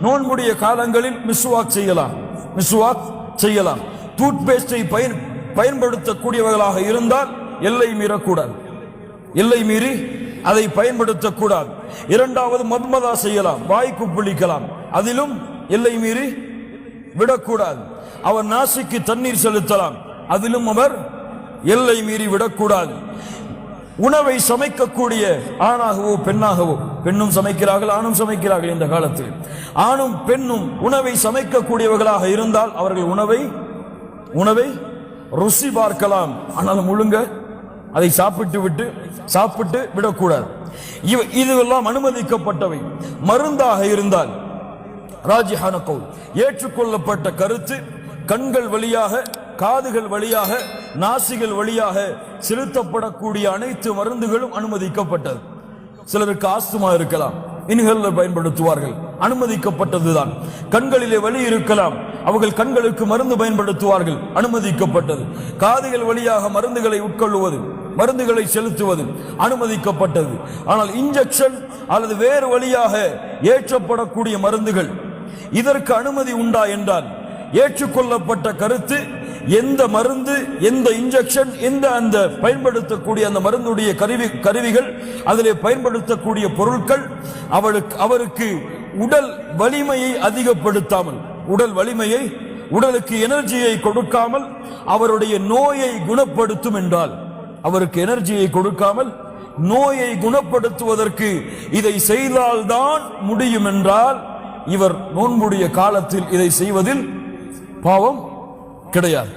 நோன்புடைய காலங்களில் மிஸ்வாக் செய்யலாம். டூத் பேஸ்டை பயன்படுத்தக்கூடியவர்களாக இருந்தால் எல்லை மீறக்கூடாது, எல்லை மீறி அதை பயன்படுத்தக்கூடாது. இரண்டாவது மத்மதா செய்யலாம், வாய்க்கு புளிக்கலாம், அதிலும் எல்லை மீறி விடக்கூடாது. அவர் நாசிக்கு தண்ணீர் செலுத்தலாம், அதிலும் அவர் எல்லை மீறி விடக்கூடாது. உணவை சமைக்கக்கூடிய ஆணாகவோ பெண்ணாகவோ, பெண்ணும் சமைக்கிறார்கள் ஆணும் சமைக்கிறார்கள் இந்த காலத்தில், ஆணும் பெண்ணும் உணவை சமைக்கக்கூடியவர்களாக இருந்தால் அவர்கள் உணவை ருசி பார்க்கலாம், ஆனால் முழுங்க அதை சாப்பிட்டு விடக்கூடாது. இதுவெல்லாம் அனுமதிக்கப்பட்டவை. மருந்தாக இருந்தால் ராஜிஹான கவுல், ஏற்றுக்கொள்ளப்பட்ட கருத்து, கண்கள் வழியாக, காதுகள் வழியாக, நாசிகள் வழியாக செலுத்தப்படக்கூடிய அனைத்து மருந்துகளும் அனுமதிக்கப்பட்டது. சிலருக்கு ஆஸ்துமா இருக்கலாம், இன்ஹேலர் பயன்படுத்துவார்கள், அனுமதிக்கப்பட்டதுதான். கண்களிலே வலி இருக்கலாம், அவர்கள் கண்களுக்கு மருந்து பயன்படுத்துவார்கள், அனுமதிக்கப்பட்டது. காதுகள் வழியாக மருந்துகளை உட்கொள்வது, மருந்துகளை செலுத்துவது அனுமதிக்கப்பட்டது. ஆனால் இன்ஜெக்ஷன் அல்லது வேறு வழியாக ஏற்றப்படக்கூடிய மருந்துகள், இதற்கு அனுமதி உண்டா என்றால் ஏற்றுக்கொள்ளப்பட்ட கருத்து, எந்த மருந்து, எந்த இன்ஜெக்ஷன், எந்த அந்த பயன்படுத்தக்கூடிய அந்த மருந்துடைய கருவிகள், அதிலே பயன்படுத்தக்கூடிய பொருட்கள் அவருக்கு உடல் வலிமையை அதிகப்படுத்தாமல், உடலுக்கு எனர்ஜியை கொடுக்காமல் அவருடைய நோயை குணப்படுத்தும் என்றால், அவருக்கு எனர்ஜியை கொடுக்காமல் நோயை குணப்படுத்துவதற்கு இதை செய்தால்தான் முடியும் என்றால், இவர் நோன்புடைய காலத்தில் இதை செய்வதில் பாவம் கிடையாது.